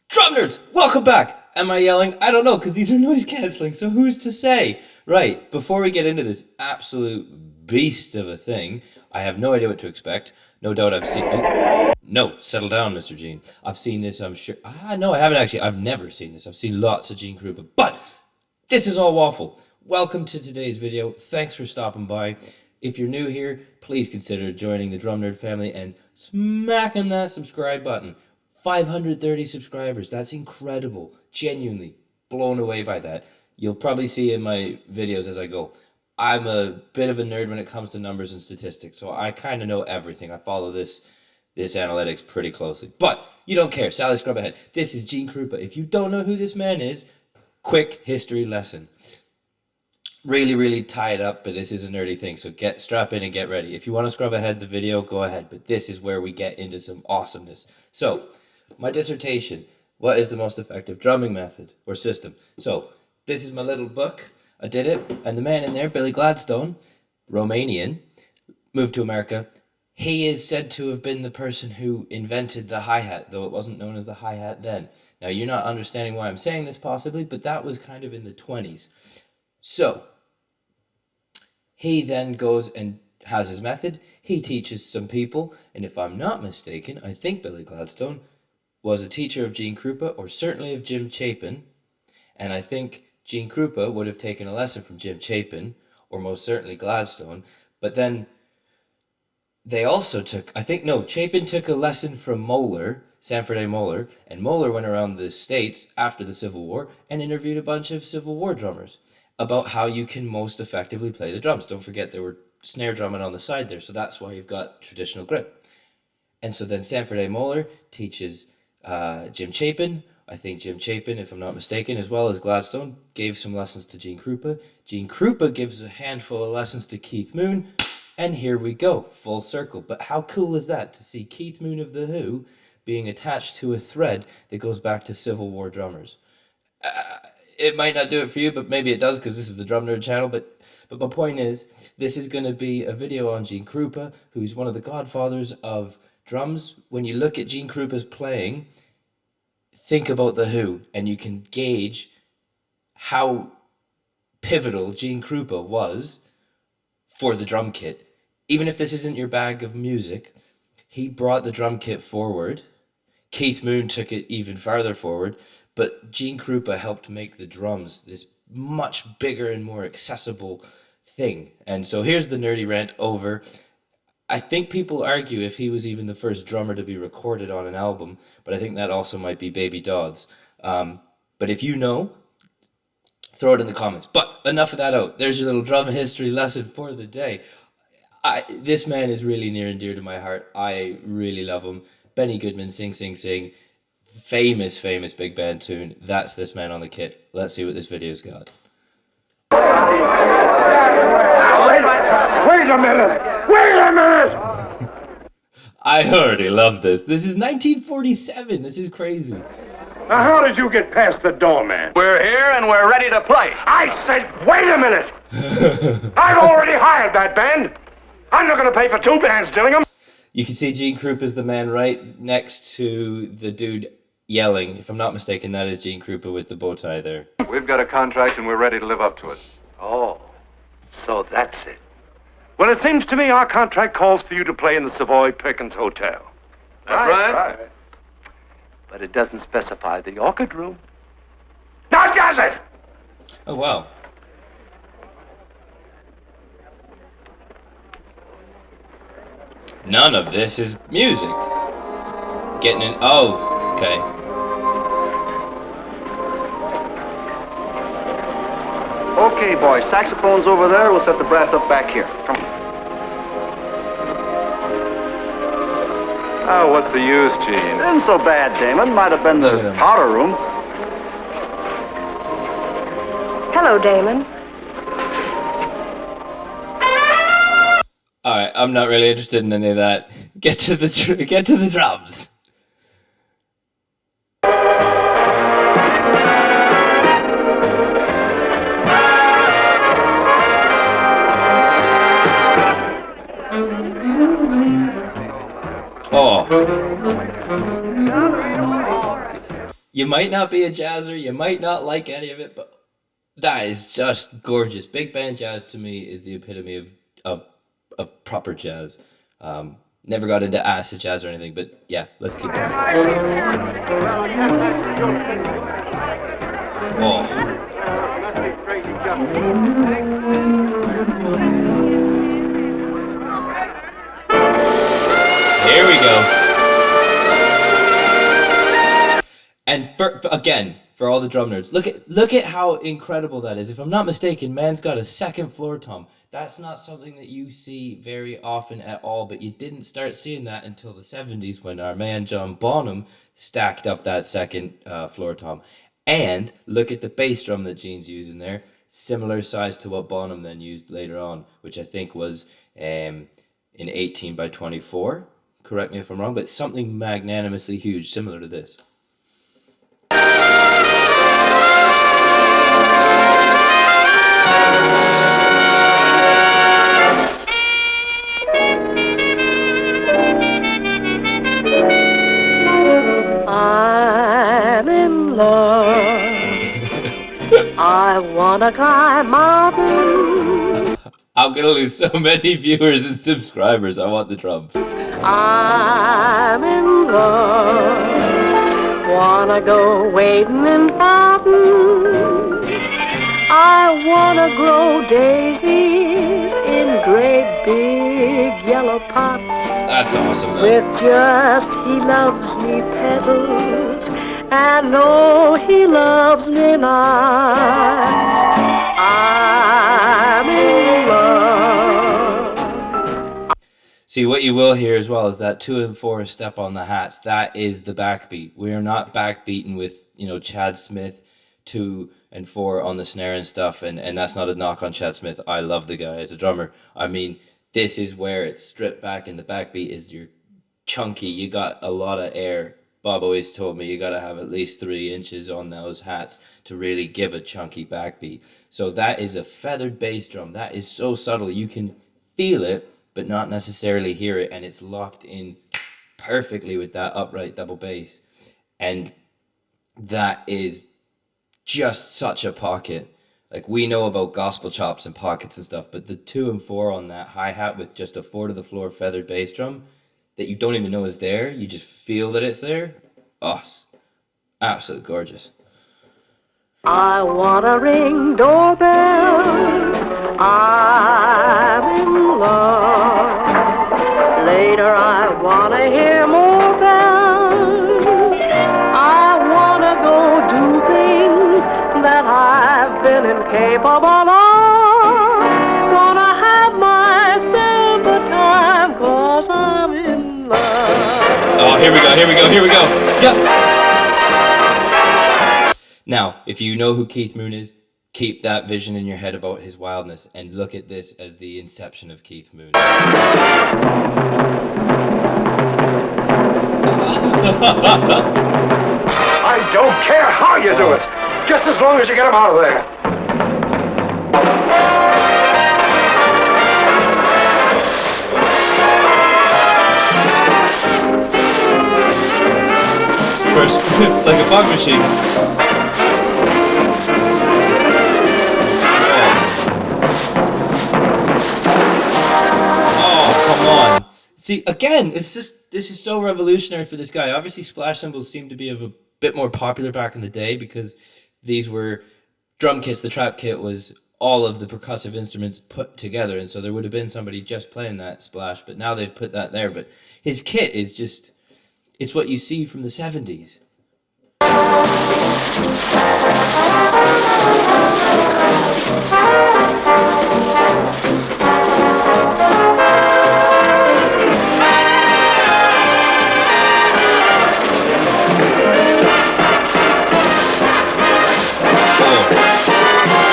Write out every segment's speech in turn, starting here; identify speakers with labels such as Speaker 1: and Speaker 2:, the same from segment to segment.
Speaker 1: Drum nerds, welcome back. Am I yelling? I don't know, because these are noise cancelling, so who's to say? Right, before we get into this absolute beast of a thing, I have no idea what to expect. No doubt I've seen... Oh, no, settle down, Mr. Gene. I've seen this, I'm sure... no, I haven't actually. I've never seen this. I've seen lots of Gene Krupa, but this is all waffle. Welcome to today's video. Thanks for stopping by. If you're new here, please consider joining the Drum Nerd family and smacking that subscribe button. 530 subscribers. That's incredible. Genuinely blown away by that. You'll probably see in my videos as I go. I'm a bit of a nerd when it comes to numbers and statistics, so I kind of know everything. I follow this analytics pretty closely. But you don't care. Sally Scrub ahead. This is Gene Krupa. If you don't know who this man is, quick history lesson. Really tie it up, but this is a nerdy thing, so strap in and get ready. If you want to scrub ahead the video, go ahead, but this is where we get into some awesomeness. So, my dissertation, what is the most effective drumming method or system? So, this is my little book, I did it, and the man in there, Billy Gladstone, Romanian, moved to America. He is said to have been the person who invented the hi-hat, though it wasn't known as the hi-hat then. Now, you're not understanding why I'm saying this possibly, but that was kind of in the 20s. So, he then goes and has his method. He teaches some people, and if I'm not mistaken, I think Billy Gladstone was a teacher of Gene Krupa, or certainly of Jim Chapin, and I think Gene Krupa would have taken a lesson from Jim Chapin, or most certainly Gladstone, but then they also took, Chapin took a lesson from Moeller, Sanford A. Moeller, and Moeller went around the States after the Civil War and interviewed a bunch of Civil War drummers about how you can most effectively play the drums. Don't forget there were snare drumming on the side there, so that's why you've got traditional grip. And so then Sanford A. Moeller teaches Jim Chapin. I think Jim Chapin, if I'm not mistaken, as well as Gladstone, gave some lessons to Gene Krupa. Gene Krupa gives a handful of lessons to Keith Moon, and here we go, full circle. But how cool is that, to see Keith Moon of The Who being attached to a thread that goes back to Civil War drummers? It might not do it for you, but maybe it does because this is the Drum Nerd channel. But my point is, this is going to be a video on Gene Krupa, who's one of the godfathers of drums. When you look at Gene Krupa's playing, think about The Who, and you can gauge how pivotal Gene Krupa was for the drum kit. Even if this isn't your bag of music, he brought the drum kit forward. Keith Moon took it even farther forward. But Gene Krupa helped make the drums this much bigger and more accessible thing. And so here's the nerdy rant over. I think people argue if he was even the first drummer to be recorded on an album, but I think that also might be Baby Dodds. But if you know, throw it in the comments. But enough of that out. There's your little drum history lesson for the day. This man is really near and dear to my heart. I really love him. Benny Goodman, Sing Sing Sing. Famous big band tune. That's this man on the kit. Let's see what this video's got.
Speaker 2: Wait a minute!
Speaker 1: I already love this. This is 1947. This is crazy.
Speaker 2: Now, how did you get past the doorman?
Speaker 3: We're here and we're ready to play.
Speaker 2: I said, wait a minute! I've already hired that band. I'm not going to pay for two bands, Dillingham.
Speaker 1: You can see Gene Krupa is the man right next to the dude yelling. If I'm not mistaken, that is Gene Krupa with the bow tie there.
Speaker 3: We've got a contract and we're ready to live up to it.
Speaker 2: Oh, so that's it. Well, it seems to me our contract calls for you to play in the Savoy Perkins Hotel.
Speaker 3: That's right.
Speaker 2: But it doesn't specify the orchid room. Now does it?
Speaker 1: Oh, wow. None of this is music. Getting in... Oh, okay.
Speaker 4: Okay, boys, saxophone's over there. We'll set the brass up back here. Come on.
Speaker 3: Oh, what's the use, Gene?
Speaker 4: Isn't so bad, Damon. Might have been
Speaker 1: Look at
Speaker 4: the
Speaker 1: him.
Speaker 4: powder room.
Speaker 5: Hello, Damon.
Speaker 1: All right, I'm not really interested in any of that. Get to the drums. Oh. You might not be a jazzer, you might not like any of it, but that is just gorgeous. Big band jazz to me is the epitome of proper jazz. Never got into acid jazz or anything, but yeah, let's keep going. Oh. Here we go. And for all the drum nerds, look at how incredible that is. If I'm not mistaken, man's got a second floor tom. That's not something that you see very often at all, but you didn't start seeing that until the 70s when our man John Bonham stacked up that second floor tom. And look at the bass drum that Gene's using there, similar size to what Bonham then used later on, which I think was in 18 by 24. Correct me if I'm wrong, but something magnanimously huge, similar to this.
Speaker 5: I'm in love. I wanna climb mountains.
Speaker 1: I'm gonna lose so many viewers and subscribers. I want the drums.
Speaker 5: I'm in love. Wanna go wading in fountains. I wanna grow daisies in great big yellow pots.
Speaker 1: That's awesome, man.
Speaker 5: With just he loves me petals, and no, he loves me not. I'm in love.
Speaker 1: See, what you will hear as well is that 2 and 4 step on the hats. That is the backbeat. We are not backbeating with, Chad Smith 2 and 4 on the snare and stuff. And that's not a knock on Chad Smith. I love the guy as a drummer. I mean, this is where it's stripped back, and the backbeat is your chunky. You got a lot of air. Bob always told me you got to have at least 3 inches on those hats to really give a chunky backbeat. So that is a feathered bass drum. That is so subtle. You can feel it, but not necessarily hear it. And it's locked in perfectly with that upright double bass. And that is just such a pocket. Like, we know about gospel chops and pockets and stuff, but the 2 and 4 on that hi-hat with just a 4 to the floor feathered bass drum that you don't even know is there, you just feel that it's there. Oh, absolutely gorgeous.
Speaker 5: I wanna ring doorbell. I'm in love. Later I wanna hear more bells. I wanna go do things that I've been incapable of. Gonna have myself a time, 'cause I'm in love.
Speaker 1: Oh, here we go. Yes! Now, if you know who Keith Moon is, keep that vision in your head about his wildness and look at this as the inception of Keith Moon.
Speaker 2: I don't care how you do it, just as long as you get him out of there.
Speaker 1: First, like a fog machine. Oh, come on. See, again, this is so revolutionary for this guy. Obviously, splash cymbals seem to be a bit more popular back in the day because these were drum kits. The trap kit was all of the percussive instruments put together, and so there would have been somebody just playing that splash, but now they've put that there. But his kit is just, it's what you see from the 70s.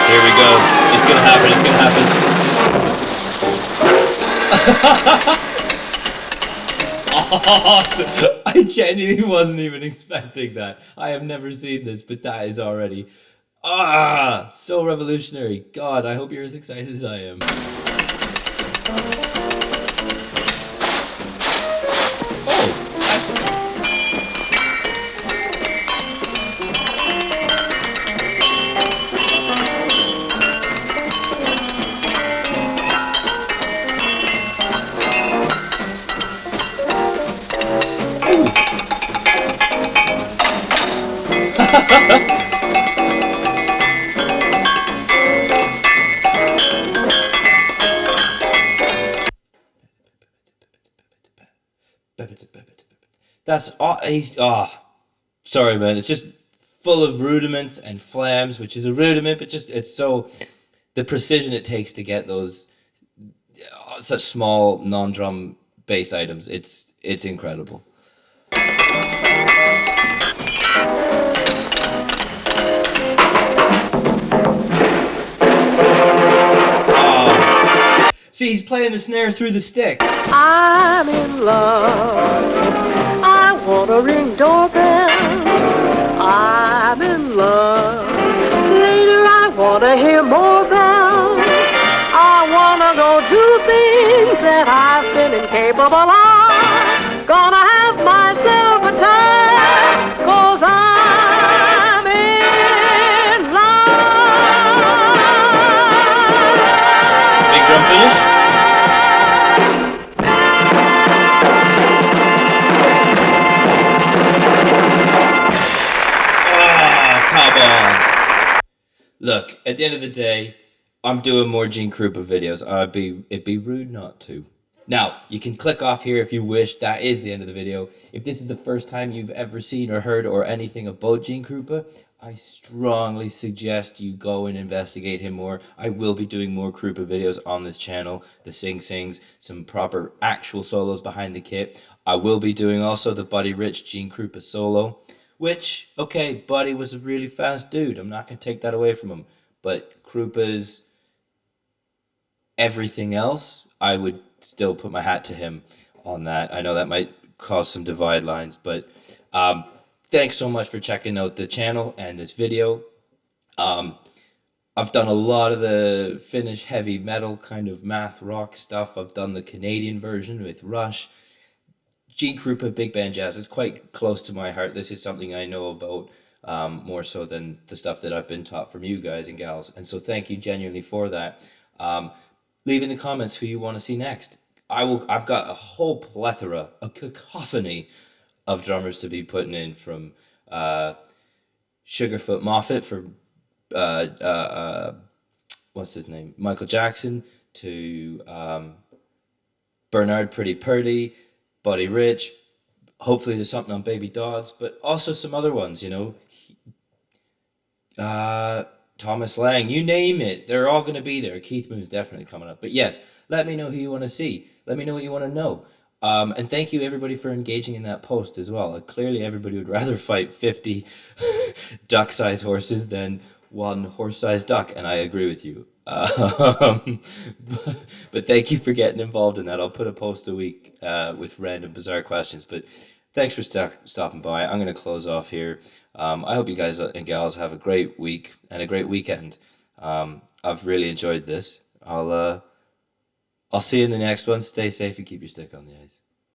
Speaker 1: Here we go. It's gonna happen. Awesome. I genuinely wasn't even expecting that. I have never seen this, but that is already so revolutionary. God, I hope you're as excited as I am. Oh, that's That's all. He's sorry, man. It's just full of rudiments and flams, which is a rudiment, but just it's so the precision it takes to get those such small non-drum based items. It's incredible. See, he's playing the snare through the stick.
Speaker 5: I'm in love. I want a ring doorbell. I'm in love. Later I want to hear more bells. I want to go do things that I've been incapable of. Gonna have myself a time, 'cause I'm in love.
Speaker 1: Big drum finish. Come on. Look, at the end of the day, I'm doing more Gene Krupa videos. It'd be rude not to. Now, you can click off here if you wish. That is the end of the video. If this is the first time you've ever seen or heard or anything about Gene Krupa, I strongly suggest you go and investigate him more. I will be doing more Krupa videos on this channel. The sing-sings, some proper actual solos behind the kit. I will be doing also the Buddy Rich Gene Krupa solo. Which, okay, Buddy was a really fast dude. I'm not going to take that away from him. But Krupa's everything else, I would still put my hat to him on that. I know that might cause some divide lines, but thanks so much for checking out the channel and this video. I've done a lot of the Finnish heavy metal kind of math rock stuff. I've done the Canadian version with Rush. Gene Krupa, big band jazz, is quite close to my heart. This is something I know about more so than the stuff that I've been taught from you guys and gals. And so thank you genuinely for that. Leave in the comments who you want to see next. I've got a whole plethora, a cacophony of drummers to be putting in, from Sugarfoot Moffat for what's his name, Michael Jackson, to Bernard Pretty Purdy, Buddy Rich. Hopefully there's something on Baby Dodds, but also some other ones, you know. Thomas Lang, you name it, they're all going to be there. Keith Moon's definitely coming up. But yes, let me know who you want to see. Let me know what you want to know. And thank you everybody for engaging in that post as well. Clearly everybody would rather fight 50 duck-sized horses than one horse-sized duck, and I agree with you. But thank you for getting involved in that. I'll put a post a week with random bizarre questions. But thanks for stopping by. I'm going to close off here. I hope you guys and gals have a great week and a great weekend. I've really enjoyed this. I'll see you in the next one. Stay safe and keep your stick on the ice.